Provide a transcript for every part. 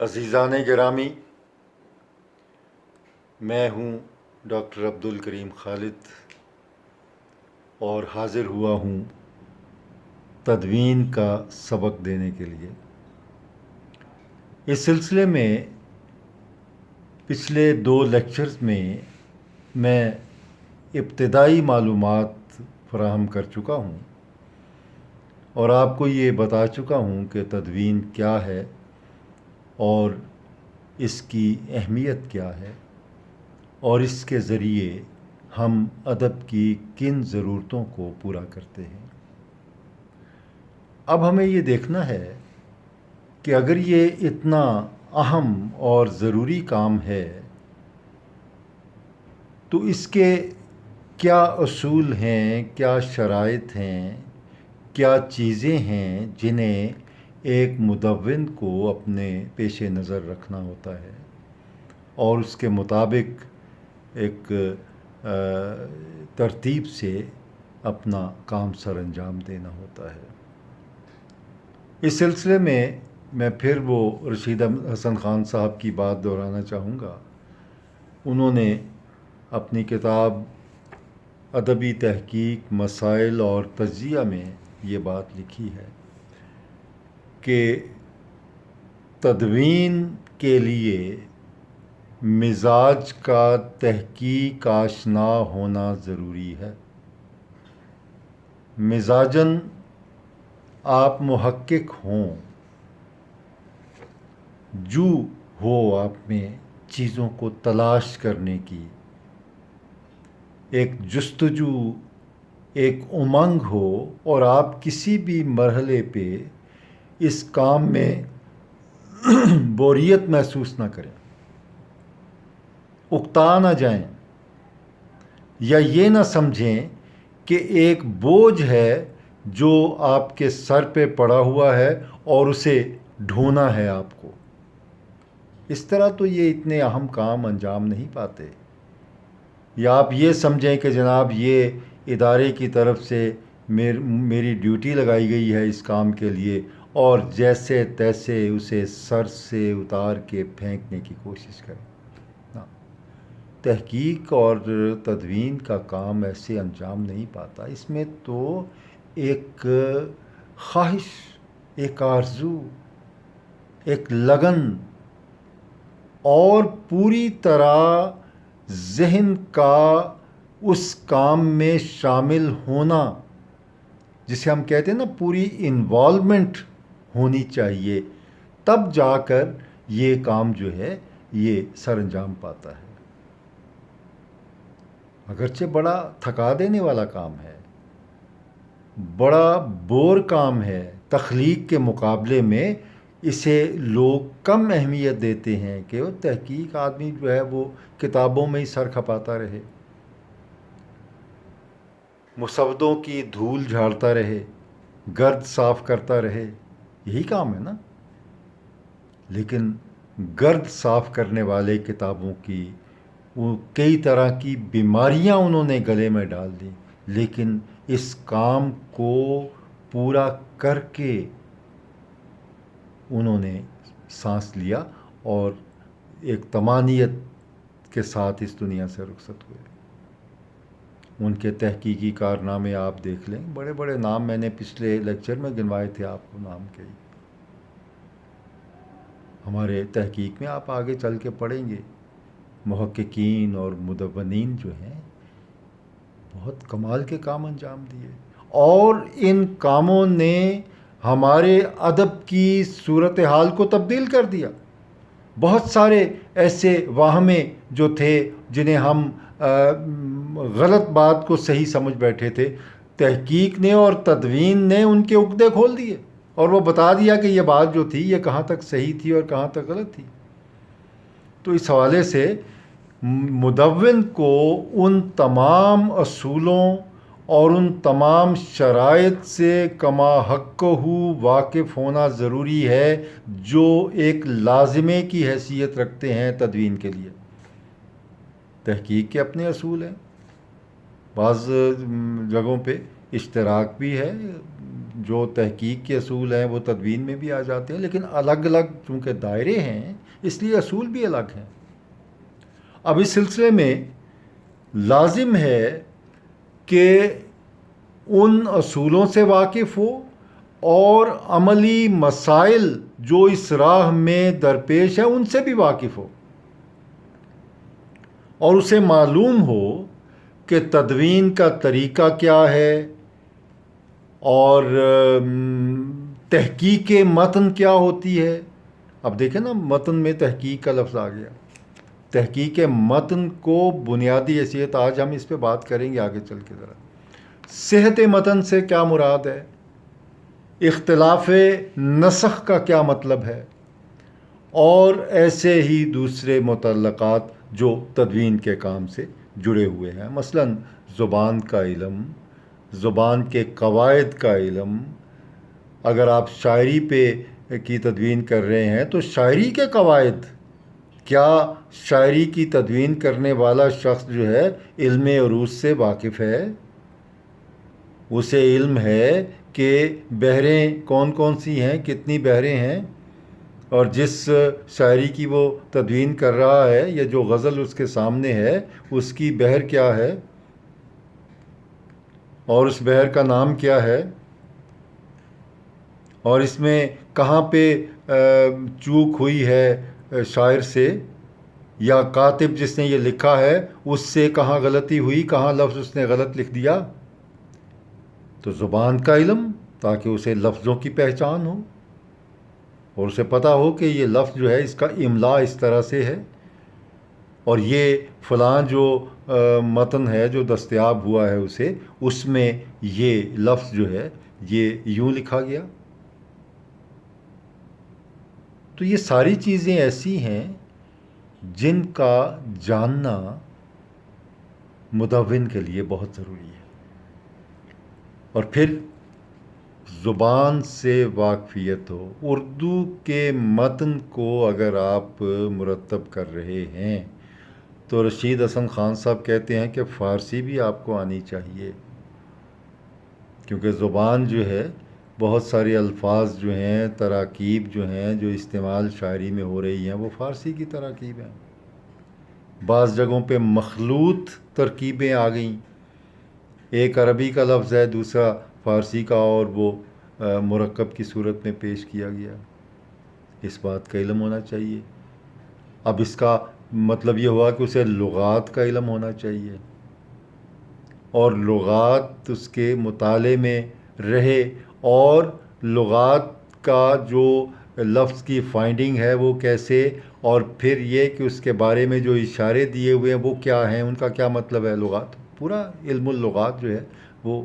عزیزان گرامی، میں ہوں ڈاکٹر عبدالکریم خالد اور حاضر ہوا ہوں تدوین کا سبق دینے کے لیے۔ اس سلسلے میں پچھلے 2 لیکچرز میں ابتدائی معلومات فراہم کر چکا ہوں اور آپ کو یہ بتا چکا ہوں کہ تدوین کیا ہے اور اس کی اہمیت کیا ہے اور اس کے ذریعے ہم ادب کی کن ضرورتوں کو پورا کرتے ہیں۔ اب ہمیں یہ دیکھنا ہے کہ اگر یہ اتنا اہم اور ضروری کام ہے تو اس کے کیا اصول ہیں، کیا شرائط ہیں، کیا چیزیں ہیں جنہیں ایک مدون کو اپنے پیش نظر رکھنا ہوتا ہے اور اس کے مطابق ایک ترتیب سے اپنا کام سر انجام دینا ہوتا ہے۔ اس سلسلے میں پھر وہ رشید حسن خان صاحب کی بات دہرانا چاہوں گا۔ انہوں نے اپنی کتاب ادبی تحقیق، مسائل اور تجزیہ میں یہ بات لکھی ہے کہ تدوین کے لیے مزاج کا تحقیق آشنا ہونا ضروری ہے۔ مزاجاً آپ محقق ہوں، جو ہو آپ میں چیزوں کو تلاش کرنے کی ایک جستجو، ایک امنگ ہو اور آپ کسی بھی مرحلے پہ اس کام میں بوریت محسوس نہ کریں، اکتا نہ جائیں یا یہ نہ سمجھیں کہ ایک بوجھ ہے جو آپ کے سر پہ پڑا ہوا ہے اور اسے ڈھونا ہے آپ کو۔ اس طرح تو یہ اتنے اہم کام انجام نہیں پاتے۔ یا آپ یہ سمجھیں کہ جناب یہ ادارے کی طرف سے میری ڈیوٹی لگائی گئی ہے اس کام کے لیے اور جیسے تیسے اسے سر سے اتار کے پھینکنے کی کوشش کریں۔ تحقیق اور تدوین کا کام ایسے انجام نہیں پاتا۔ اس میں تو ایک خواہش، ایک آرزو، ایک لگن اور پوری طرح ذہن کا اس کام میں شامل ہونا، جسے ہم کہتے ہیں نا پوری انوالومنٹ ہونی چاہیے، تب جا کر یہ کام جو ہے یہ سر انجام پاتا ہے۔ اگرچہ بڑا تھکا دینے والا کام ہے، بڑا بور کام ہے، تخلیق کے مقابلے میں اسے لوگ کم اہمیت دیتے ہیں کہ وہ تحقیق آدمی جو ہے وہ کتابوں میں ہی سر کھپاتا رہے، مسودوں کی دھول جھاڑتا رہے، گرد صاف کرتا رہے، یہی کام ہے نا۔ لیکن گرد صاف کرنے والے کتابوں کی وہ کئی طرح کی بیماریاں انہوں نے گلے میں ڈال دی، لیکن اس کام کو پورا کر کے انہوں نے سانس لیا اور ایک طمانیت کے ساتھ اس دنیا سے رخصت ہوئے۔ ان کے تحقیقی کارنامے آپ دیکھ لیں، بڑے بڑے نام میں نے پچھلے لیکچر میں گنوائے تھے آپ کو نام کے۔ ہمارے تحقیق میں آپ آگے چل کے پڑھیں گے، محققین اور مدونین جو ہیں بہت کمال کے کام انجام دیے اور ان کاموں نے ہمارے ادب کی صورتحال کو تبدیل کر دیا۔ بہت سارے ایسے واہمے جو تھے جنہیں ہم غلط بات کو صحیح سمجھ بیٹھے تھے، تحقیق نے اور تدوین نے ان کے عقدے کھول دیے اور وہ بتا دیا کہ یہ بات جو تھی یہ کہاں تک صحیح تھی اور کہاں تک غلط تھی۔ تو اس حوالے سے مدون کو ان تمام اصولوں اور ان تمام شرائط سے کما حق واقف ہونا ضروری ہے جو ایک لازمے کی حیثیت رکھتے ہیں تدوین کے لیے۔ تحقیق کے اپنے اصول ہیں، بعض جگہوں پہ اشتراک بھی ہے، جو تحقیق کے اصول ہیں وہ تدوین میں بھی آ جاتے ہیں، لیکن الگ الگ چونکہ دائرے ہیں اس لیے اصول بھی الگ ہیں۔ اب اس سلسلے میں لازم ہے کہ ان اصولوں سے واقف ہو اور عملی مسائل جو اس راہ میں درپیش ہیں ان سے بھی واقف ہو، اور اسے معلوم ہو کہ تدوین کا طریقہ کیا ہے اور تحقیق متن کیا ہوتی ہے۔ اب دیکھیں نا، متن میں تحقیق کا لفظ آ گیا۔ تحقیق متن کو بنیادی حیثیت، آج ہم اس پہ بات کریں گے آگے چل کے ذرا۔ صحت متن سے کیا مراد ہے، اختلاف نسخ کا کیا مطلب ہے، اور ایسے ہی دوسرے متعلقات جو تدوین کے کام سے جڑے ہوئے ہیں، مثلا زبان کا علم، زبان کے قواعد کا علم۔ اگر آپ شاعری پہ کی تدوین کر رہے ہیں تو شاعری کے قواعد، کیا شاعری کی تدوین کرنے والا شخص جو ہے علم عروض سے واقف ہے؟ اسے علم ہے کہ بحریں کون کون سی ہیں، کتنی بحریں ہیں، اور جس شاعری کی وہ تدوین کر رہا ہے یا جو غزل اس کے سامنے ہے اس کی بحر کیا ہے اور اس بحر کا نام کیا ہے، اور اس میں کہاں پہ چوک ہوئی ہے شاعر سے یا کاتب جس نے یہ لکھا ہے اس سے کہاں غلطی ہوئی، کہاں لفظ اس نے غلط لکھ دیا۔ تو زبان کا علم تاکہ اسے لفظوں کی پہچان ہو اور اسے پتہ ہو کہ یہ لفظ جو ہے اس کا املا اس طرح سے ہے، اور یہ فلاں جو متن ہے جو دستیاب ہوا ہے اسے، اس میں یہ لفظ جو ہے یہ یوں لکھا گیا۔ تو یہ ساری چیزیں ایسی ہیں جن کا جاننا مدون کے لیے بہت ضروری ہے۔ اور پھر زبان سے واقفیت ہو۔ اردو کے متن کو اگر آپ مرتب کر رہے ہیں تو رشید حسن خان صاحب کہتے ہیں کہ فارسی بھی آپ کو آنی چاہیے، کیونکہ زبان جو ہے بہت سارے الفاظ جو ہیں، تراکیب جو ہیں جو استعمال شاعری میں ہو رہی ہیں وہ فارسی کی تراکیب ہیں۔ بعض جگہوں پہ مخلوط ترکیبیں آ گئیں، ایک عربی کا لفظ ہے دوسرا فارسی کا، اور وہ مرکب کی صورت میں پیش کیا گیا۔ اس بات کا علم ہونا چاہیے۔ اب اس کا مطلب یہ ہوا کہ اسے لغات کا علم ہونا چاہیے، اور لغات اس کے مطالعے میں رہے، اور لغات کا جو لفظ کی فائنڈنگ ہے وہ کیسے، اور پھر یہ کہ اس کے بارے میں جو اشارے دیے ہوئے ہیں وہ کیا ہیں، ان کا کیا مطلب ہے، لغات پورا علم اللغات جو ہے وہ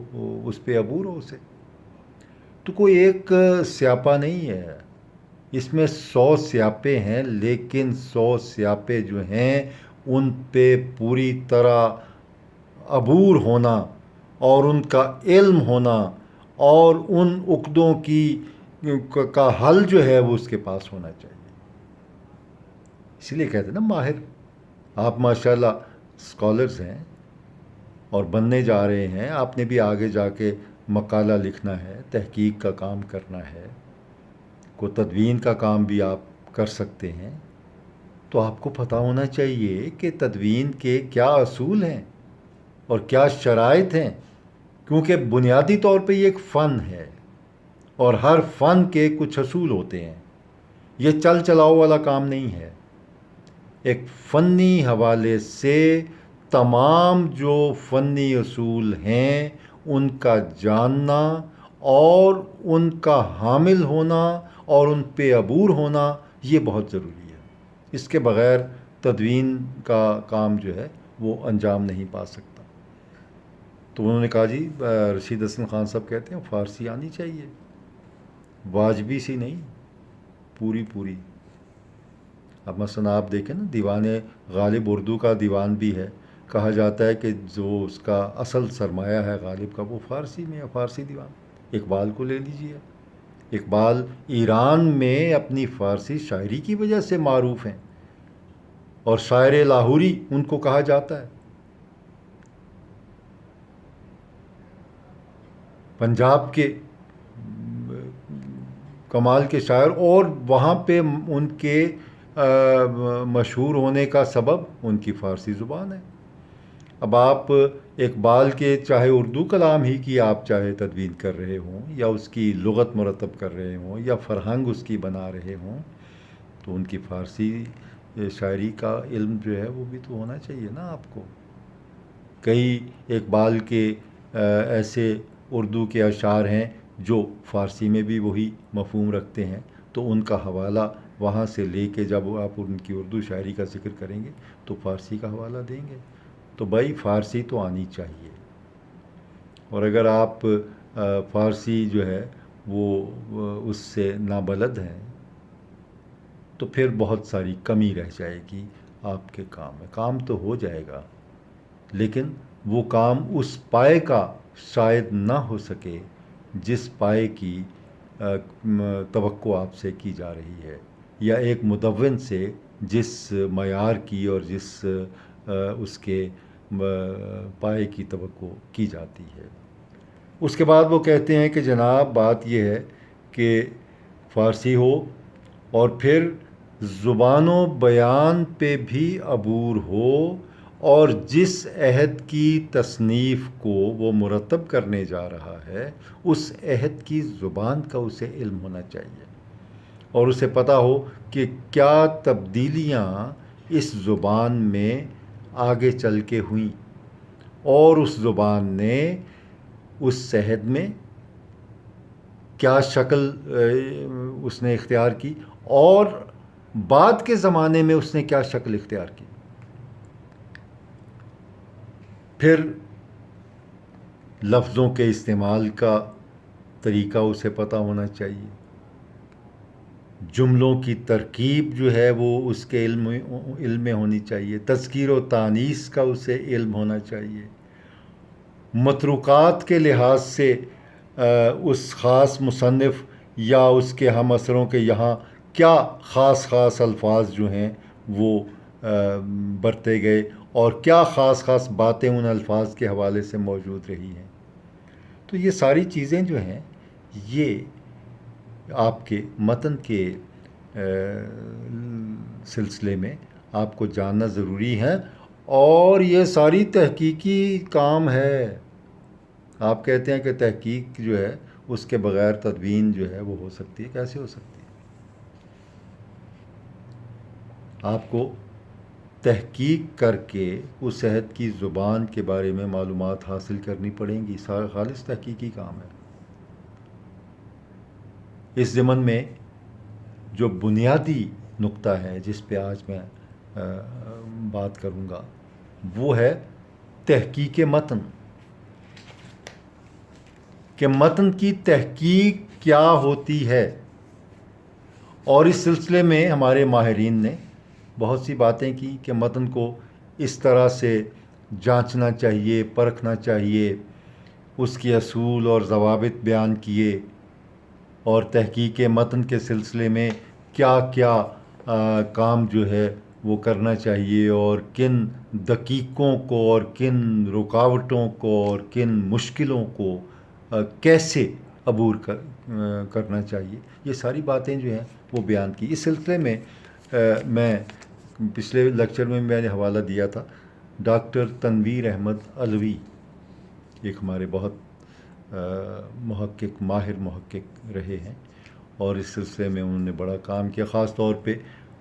اس پہ عبور ہو اسے۔ تو کوئی ایک سیاپا نہیں ہے، اس میں 100 سیاپے ہیں، لیکن 100 سیاپے جو ہیں ان پہ پوری طرح عبور ہونا اور ان کا علم ہونا اور ان عقدوں کا حل جو ہے وہ اس کے پاس ہونا چاہیے۔ اسی لیے کہتے ہیں نا ماہر، آپ ماشاءاللہ اسکالرز ہیں اور بننے جا رہے ہیں، آپ نے بھی آگے جا کے مقالہ لکھنا ہے، تحقیق کا کام کرنا ہے، کو تدوین کا کام بھی آپ کر سکتے ہیں، تو آپ کو پتہ ہونا چاہیے کہ تدوین کے کیا اصول ہیں اور کیا شرائط ہیں، کیونکہ بنیادی طور پہ یہ ایک فن ہے اور ہر فن کے کچھ اصول ہوتے ہیں، یہ چل چلاؤ والا کام نہیں ہے۔ ایک فنی حوالے سے تمام جو فنی اصول ہیں ان کا جاننا اور ان کا حامل ہونا اور ان پہ عبور ہونا یہ بہت ضروری ہے۔ اس کے بغیر تدوین کا کام جو ہے وہ انجام نہیں پا سکتا۔ تو انہوں نے کہا جی رشید حسن خان صاحب کہتے ہیں فارسی آنی چاہیے، واجبی سی نہیں، پوری پوری۔ اب مثلا آپ دیکھیں نا دیوان غالب اردو کا دیوان بھی ہے، کہا جاتا ہے کہ جو اس کا اصل سرمایہ ہے غالب کا وہ فارسی میں ہے، فارسی دیوان۔ اقبال کو لے لیجئے، اقبال ایران میں اپنی فارسی شاعری کی وجہ سے معروف ہیں اور شاعر لاہوری ان کو کہا جاتا ہے۔ پنجاب کے کمال کے شاعر، اور وہاں پہ ان کے مشہور ہونے کا سبب ان کی فارسی زبان ہے۔ اب آپ اقبال کے چاہے اردو کلام ہی کی آپ چاہے تدوین کر رہے ہوں، یا اس کی لغت مرتب کر رہے ہوں، یا فرہنگ اس کی بنا رہے ہوں، تو ان کی فارسی شاعری کا علم جو ہے وہ بھی تو ہونا چاہیے نا آپ کو۔ کئی اقبال کے ایسے اردو کے اشعار ہیں جو فارسی میں بھی وہی مفہوم رکھتے ہیں، تو ان کا حوالہ وہاں سے لے کے جب آپ ان کی اردو شاعری کا ذکر کریں گے تو فارسی کا حوالہ دیں گے۔ تو بھائی فارسی تو آنی چاہیے، اور اگر آپ فارسی جو ہے وہ اس سے نابلد ہیں تو پھر بہت ساری کمی رہ جائے گی آپ کے کام میں۔ کام تو ہو جائے گا، لیکن وہ کام اس پائے کا شاید نہ ہو سکے جس پائے کی توقع آپ سے کی جا رہی ہے، یا ایک مدون سے جس معیار کی اور جس اس کے پائے کی توقع کی جاتی ہے۔ اس کے بعد وہ کہتے ہیں کہ جناب بات یہ ہے کہ فارسی ہو، اور پھر زبان و بیان پہ بھی عبور ہو، اور جس عہد کی تصنیف کو وہ مرتب کرنے جا رہا ہے اس عہد کی زبان کا اسے علم ہونا چاہیے، اور اسے پتہ ہو کہ کیا تبدیلیاں اس زبان میں آگے چل کے ہوئیں، اور اس زبان نے اس عہد میں کیا شکل اس نے اختیار کی، اور بعد کے زمانے میں اس نے کیا شکل اختیار کی۔ پھر لفظوں کے استعمال کا طریقہ اسے پتہ ہونا چاہیے، جملوں کی ترکیب جو ہے وہ اس کے علم میں ہونی چاہیے، تذکیر و تانیث کا اسے علم ہونا چاہیے، متروکات کے لحاظ سے اس خاص مصنف یا اس کے ہم اثروں کے یہاں کیا خاص الفاظ جو ہیں وہ برتے گئے، اور کیا خاص باتیں ان الفاظ کے حوالے سے موجود رہی ہیں۔ تو یہ ساری چیزیں جو ہیں یہ آپ کے متن کے سلسلے میں آپ کو جاننا ضروری ہے، اور یہ ساری تحقیقی کام ہے۔ آپ کہتے ہیں کہ تحقیق جو ہے اس کے بغیر تدوین جو ہے وہ ہو سکتی ہے، کیسے ہو سکتی ہے؟ آپ کو تحقیق کر کے اس عہد کی زبان کے بارے میں معلومات حاصل کرنی پڑیں گی، سارا خالص تحقیقی کام ہے۔ اس ضمن میں جو بنیادی نقطہ ہے جس پہ آج میں بات کروں گا وہ ہے تحقیق متن، کہ متن کی تحقیق کیا ہوتی ہے۔ اور اس سلسلے میں ہمارے ماہرین نے بہت سی باتیں کی کہ متن کو اس طرح سے جانچنا چاہیے، پرکھنا چاہیے، اس کے اصول اور ضوابط بیان کیے، اور تحقیق متن کے سلسلے میں کیا کیا کام جو ہے وہ کرنا چاہیے، اور کن دقیقوں کو اور کن رکاوٹوں کو اور کن مشکلوں کو کیسے عبور کرنا چاہیے، یہ ساری باتیں جو ہیں وہ بیان کی۔ اس سلسلے میں میں پچھلے لیکچر میں نے حوالہ دیا تھا ڈاکٹر تنویر احمد علوی، ایک ہمارے بہت محقق، ماہر محقق رہے ہیں، اور اس سلسلے میں انہوں نے بڑا کام کیا، خاص طور پہ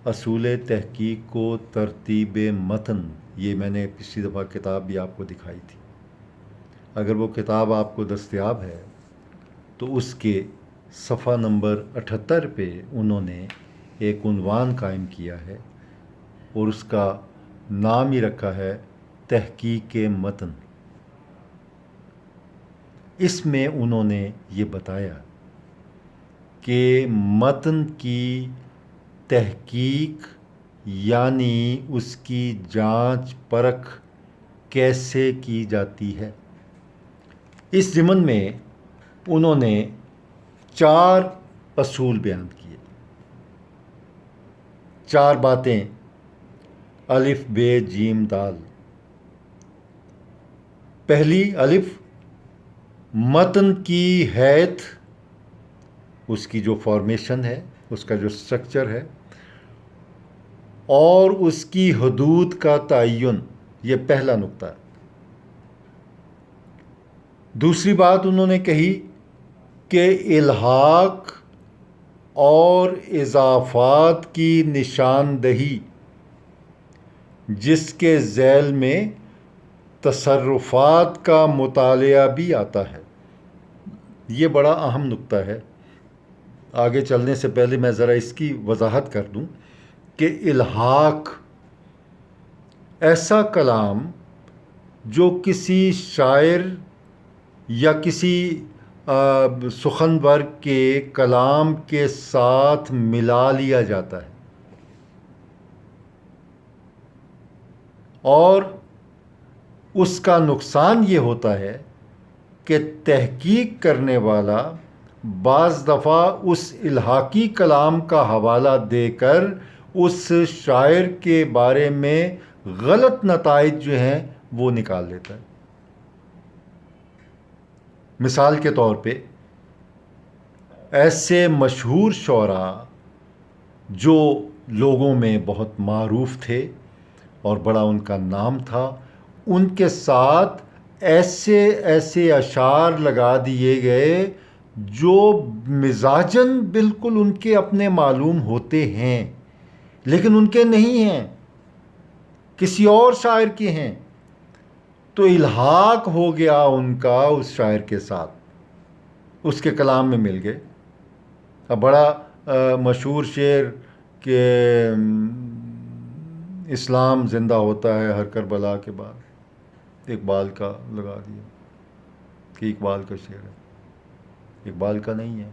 اصول تحقیق و ترتیب متن۔ یہ میں نے پچھلی دفعہ کتاب بھی آپ کو دکھائی تھی، اگر وہ کتاب آپ کو دستیاب ہے تو اس کے صفحہ نمبر 78 پہ انہوں نے ایک عنوان قائم کیا ہے، اور اس کا نام ہی رکھا ہے تحقیق متن۔ اس میں انہوں نے یہ بتایا کہ متن کی تحقیق یعنی اس کی جانچ پرکھ کیسے کی جاتی ہے۔ اس ضمن میں انہوں نے 4 اصول بیان کیے، 4 باتیں، الف ب ج د۔ پہلی الف، متن کی حیث اس کی جو فارمیشن ہے، اس کا جو سٹرکچر ہے، اور اس کی حدود کا تعین، یہ پہلا نقطہ ہے۔ دوسری بات انہوں نے کہی کہ الحاق اور اضافات کی نشاندہی جس کے ذیل میں تصرفات کا مطالعہ بھی آتا ہے۔ یہ بڑا اہم نقطہ ہے۔ آگے چلنے سے پہلے میں ذرا اس کی وضاحت کر دوں کہ الحاق ایسا کلام جو کسی شاعر یا کسی سخنور کے کلام کے ساتھ ملا لیا جاتا ہے، اور اس کا نقصان یہ ہوتا ہے کہ تحقیق کرنے والا بعض دفعہ اس الحاقی کلام کا حوالہ دے کر اس شاعر کے بارے میں غلط نتائج جو ہیں وہ نکال لیتا ہے۔ مثال کے طور پہ ایسے مشہور شعراء جو لوگوں میں بہت معروف تھے اور بڑا ان کا نام تھا، ان کے ساتھ ایسے ایسے اشعار لگا دیے گئے جو مزاجاً بالکل ان کے اپنے معلوم ہوتے ہیں لیکن ان کے نہیں ہیں، کسی اور شاعر کے ہیں، تو الحاق ہو گیا ان کا اس شاعر کے ساتھ، اس کے کلام میں مل گئے۔ اب بڑا مشہور شعر کہ اسلام زندہ ہوتا ہے ہر کربلا کے بعد، اقبال کا لگا دیا کہ اقبال کا شعر ہے، اقبال کا نہیں ہے۔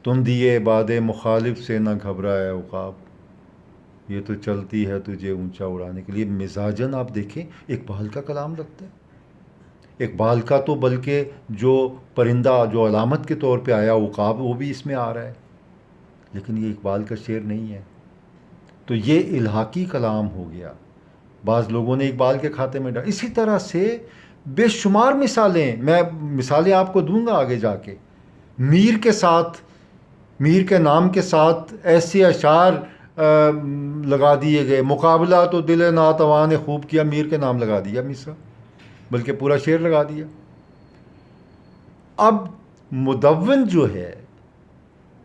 تم دیے باد مخالف سے نہ گھبرائے عقاب، یہ تو چلتی ہے تجھے اونچا اڑانے کے لیے۔ مزاجن آپ دیکھیں اقبال کا کلام لگتا ہے، اقبال کا تو بلکہ جو پرندہ جو علامت کے طور پہ آیا عقاب، وہ بھی اس میں آ رہا ہے، لیکن یہ اقبال کا شعر نہیں ہے۔ تو یہ الحاقی کلام ہو گیا، بعض لوگوں نے اقبال کے کھاتے میں ڈالا۔ اسی طرح سے بے شمار مثالیں، میں مثالیں آپ کو دوں گا آگے جا کے۔ میر کے ساتھ، میر کے نام کے ساتھ ایسے اشعار لگا دیے گئے، مقابلہ تو دل ناتواں نے خوب کیا، میر کے نام لگا دیا مصرع، بلکہ پورا شعر لگا دیا۔ اب مدون جو ہے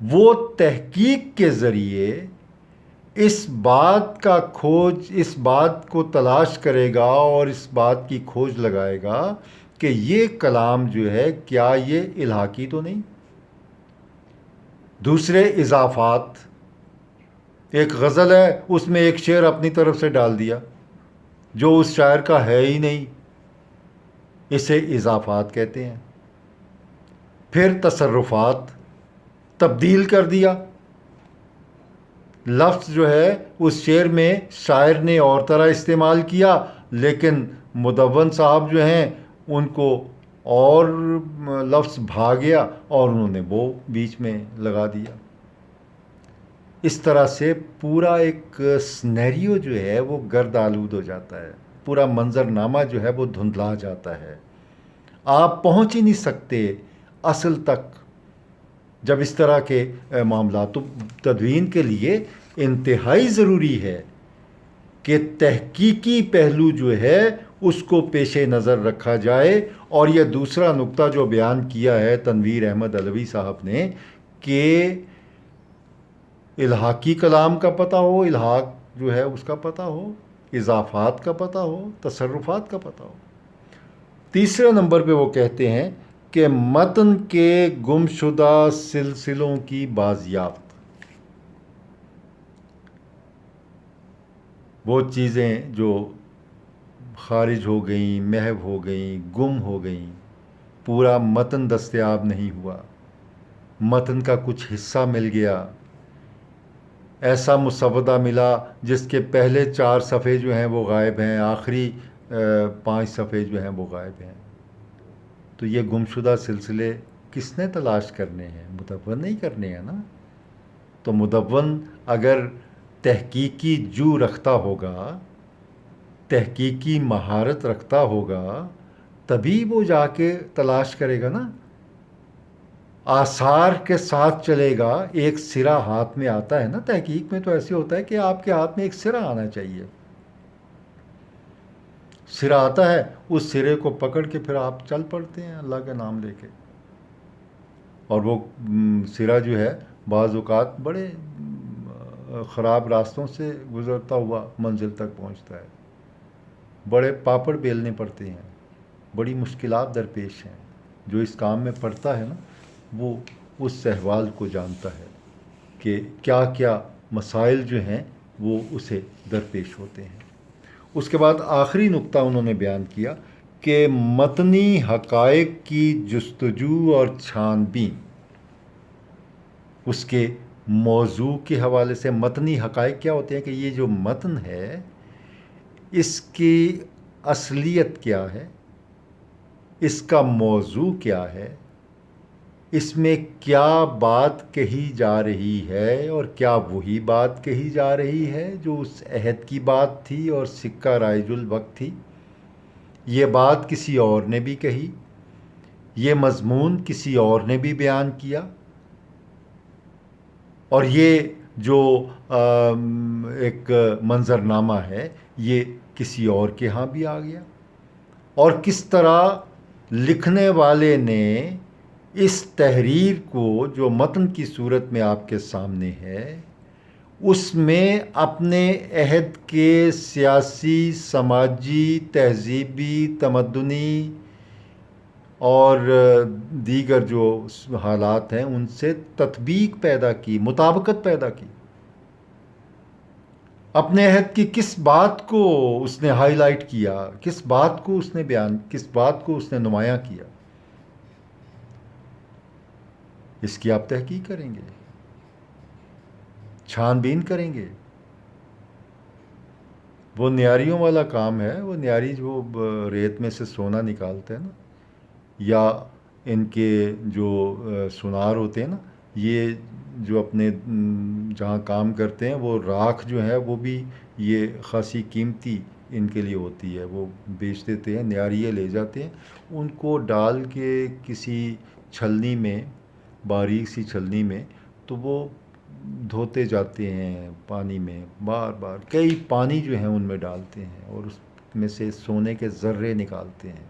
وہ تحقیق کے ذریعے اس بات کو تلاش کرے گا اور اس بات کی کھوج لگائے گا کہ یہ کلام جو ہے کیا یہ الحاقی تو نہیں۔ دوسرے اضافات، ایک غزل ہے اس میں ایک شعر اپنی طرف سے ڈال دیا جو اس شاعر کا ہے ہی نہیں، اسے اضافات کہتے ہیں۔ پھر تصرفات، تبدیل کر دیا، لفظ جو ہے اس شعر میں شاعر نے اور طرح استعمال کیا لیکن مدون صاحب جو ہیں ان کو اور لفظ بھا گیا اور انہوں نے وہ بیچ میں لگا دیا۔ اس طرح سے پورا ایک سنیریو جو ہے وہ گرد آلود ہو جاتا ہے، پورا منظر نامہ جو ہے وہ دھندلا جاتا ہے، آپ پہنچ ہی نہیں سکتے اصل تک جب اس طرح کے معاملات۔ تو تدوین کے لیے انتہائی ضروری ہے کہ تحقیقی پہلو جو ہے اس کو پیش نظر رکھا جائے، اور یہ دوسرا نقطہ جو بیان کیا ہے تنویر احمد علوی صاحب نے کہ الحاقی کلام کا پتہ ہو، الحاق جو ہے اس کا پتہ ہو، اضافات کا پتہ ہو، تصرفات کا پتہ ہو۔ تیسرے نمبر پہ وہ کہتے ہیں کہ متن کے گمشدہ سلسلوں کی بازیافت، وہ چیزیں جو خارج ہو گئیں، محو ہو گئیں، گم ہو گئیں، پورا متن دستیاب نہیں ہوا، متن کا کچھ حصہ مل گیا، ایسا مسودہ ملا جس کے پہلے 4 صفحے جو ہیں وہ غائب ہیں، آخری 5 صفحے جو ہیں وہ غائب ہیں۔ تو یہ گمشدہ سلسلے کس نے تلاش کرنے ہیں؟ مدون نہیں کرنے ہیں نا۔ تو مدون اگر تحقیقی جو رکھتا ہوگا، تحقیقی مہارت رکھتا ہوگا، تبھی وہ جا کے تلاش کرے گا نا۔ آثار کے ساتھ چلے گا، ایک سرا ہاتھ میں آتا ہے نا، تحقیق میں تو ایسے ہوتا ہے کہ آپ کے ہاتھ میں ایک سرا آنا چاہیے، سرا آتا ہے، اس سرے کو پکڑ کے پھر آپ چل پڑتے ہیں اللہ کا نام لے کے، اور وہ سرا جو ہے بعض اوقات بڑے خراب راستوں سے گزرتا ہوا منزل تک پہنچتا ہے، بڑے پاپڑ بیلنے پڑتے ہیں، بڑی مشکلات درپیش ہیں۔ جو اس کام میں پڑتا ہے نا، وہ اس احوال کو جانتا ہے کہ کیا کیا مسائل جو ہیں وہ اسے درپیش ہوتے ہیں۔ اس کے بعد آخری نقطہ انہوں نے بیان کیا کہ متنی حقائق کی جستجو اور چھان بین، اس کے موضوع کے حوالے سے متنی حقائق کیا ہوتے ہیں کہ یہ جو متن ہے اس کی اصلیت کیا ہے، اس کا موضوع کیا ہے، اس میں کیا بات کہی جا رہی ہے، اور کیا وہی بات کہی جا رہی ہے جو اس عہد کی بات تھی اور سکہ رائج الوقت تھی، یہ بات کسی اور نے بھی کہی، یہ مضمون کسی اور نے بھی بیان کیا، اور یہ جو ایک منظرنامہ ہے یہ کسی اور کے ہاں بھی آ گیا، اور کس طرح لکھنے والے نے اس تحریر کو جو متن کی صورت میں آپ کے سامنے ہے اس میں اپنے عہد کے سیاسی، سماجی، تہذیبی، تمدنی اور دیگر جو حالات ہیں ان سے تطبیق پیدا کی، مطابقت پیدا کی، اپنے عہد کی کس بات کو اس نے ہائی لائٹ کیا، کس بات کو اس نے بیان، کس بات کو اس نے نمایاں کیا، اس کی آپ تحقیق کریں گے، چھان بین کریں گے۔ وہ نیاریوں والا کام ہے، وہ نیاری جو ریت میں سے سونا نکالتے ہیں نا، یا ان کے جو سونار ہوتے ہیں نا، یہ جو اپنے جہاں کام کرتے ہیں وہ راکھ جو ہے وہ بھی یہ خاصی قیمتی ان کے لیے ہوتی ہے، وہ بیچ دیتے ہیں، نیاریے لے جاتے ہیں، ان کو ڈال کے کسی چھلنی میں، باریک سی چھلنی میں، تو وہ دھوتے جاتے ہیں پانی میں، بار بار کئی پانی جو ہیں ان میں ڈالتے ہیں اور اس میں سے سونے کے ذرے نکالتے ہیں۔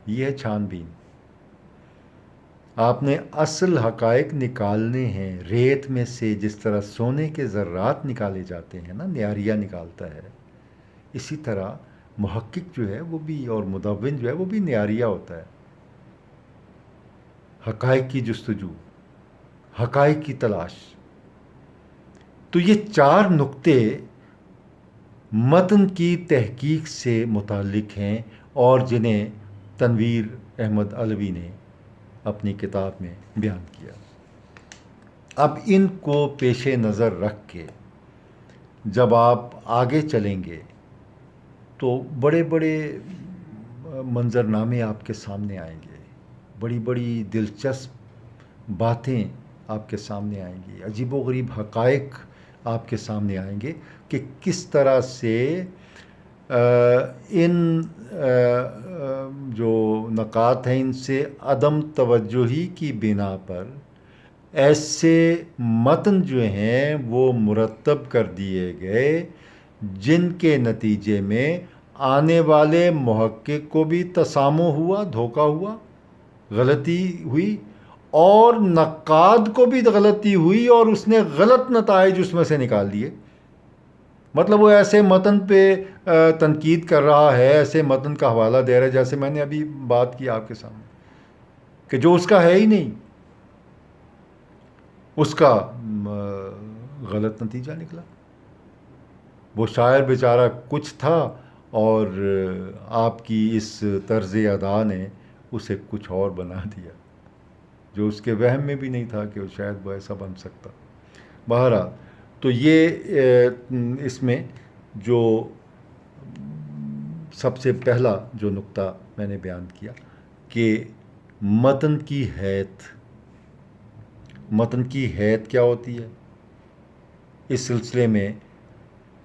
یہ ہے چھان بین۔ آپ نے اصل حقائق نکالنے ہیں ریت میں سے، جس طرح سونے کے ذرات نکالے جاتے ہیں نا، نیاریہ نکالتا ہے، اسی طرح محقق جو ہے وہ بھی، اور مدون جو ہے وہ بھی نیاریہ ہوتا ہے۔ حقائق کی جستجو، حقائق کی تلاش۔ تو یہ 4 نقطے متن کی تحقیق سے متعلق ہیں اور جنہیں تنویر احمد علوی نے اپنی کتاب میں بیان کیا۔ اب ان کو پیش نظر رکھ کے جب آپ آگے چلیں گے تو بڑے بڑے منظرنامے آپ کے سامنے آئیں گے، بڑی بڑی دلچسپ باتیں آپ کے سامنے آئیں گی، عجیب و غریب حقائق آپ کے سامنے آئیں گے کہ کس طرح سے ان جو نکات ہیں ان سے عدم توجہی کی بنا پر ایسے متن جو ہیں وہ مرتب کر دیے گئے جن کے نتیجے میں آنے والے محقق کو بھی تسامح ہوا، دھوکہ ہوا، غلطی ہوئی، اور نقاد کو بھی غلطی ہوئی اور اس نے غلط نتائج اس میں سے نکال دیے۔ مطلب وہ ایسے متن پہ تنقید کر رہا ہے، ایسے متن کا حوالہ دے رہا ہے، جیسے میں نے ابھی بات کی آپ کے سامنے کہ جو اس کا ہے ہی نہیں، اس کا غلط نتیجہ نکلا۔ وہ شاعر بیچارہ کچھ تھا اور آپ کی اس طرز ادا نے اسے کچھ اور بنا دیا، جو اس کے وہم میں بھی نہیں تھا کہ وہ شاید وہ ایسا بن سکتا۔ بہرحال تو یہ اس میں جو سب سے پہلا جو نقطہ میں نے بیان کیا کہ متن کی حیت، متن کی حیت کیا ہوتی ہے، اس سلسلے میں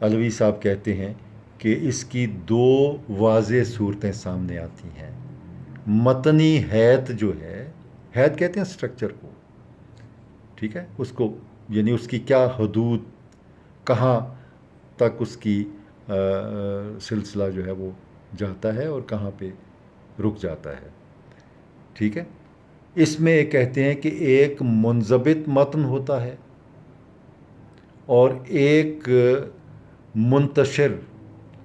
علوی صاحب کہتے ہیں کہ اس کی 2 واضح صورتیں سامنے آتی ہیں۔ متنی حیت جو ہے حید کہتے ہیں اسٹرکچر کو، ٹھیک ہے، اس کو یعنی اس کی کیا حدود، کہاں تک اس کی سلسلہ جو ہے وہ جاتا ہے اور کہاں پہ رک جاتا ہے، ٹھیک ہے۔ اس میں یہ کہتے ہیں کہ ایک منضبط متن ہوتا ہے اور ایک منتشر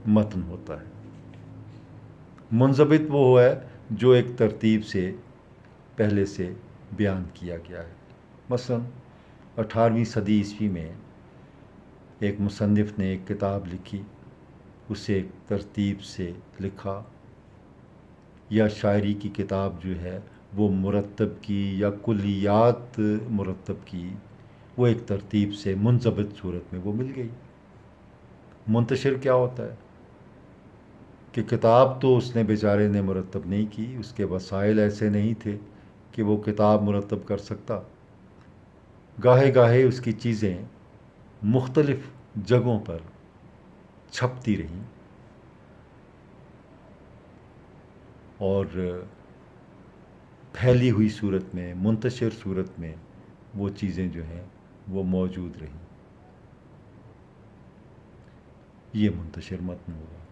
متن ہوتا ہے۔ منضبط وہ ہے جو ایک ترتیب سے پہلے سے بیان کیا گیا ہے۔ مثلا 18ویں صدی عیسوی میں ایک مصنف نے ایک کتاب لکھی، اسے ایک ترتیب سے لکھا، یا شاعری کی کتاب جو ہے وہ مرتب کی یا کلیات مرتب کی، وہ ایک ترتیب سے منضبط صورت میں وہ مل گئی۔ منتشر کیا ہوتا ہے کہ کتاب تو اس نے بیچارے نے مرتب نہیں کی، اس کے وسائل ایسے نہیں تھے کہ وہ کتاب مرتب کر سکتا، گاہے گاہے اس کی چیزیں مختلف جگہوں پر چھپتی رہیں اور پھیلی ہوئی صورت میں، منتشر صورت میں وہ چیزیں جو ہیں وہ موجود رہیں، یہ منتشر متن ہوگا۔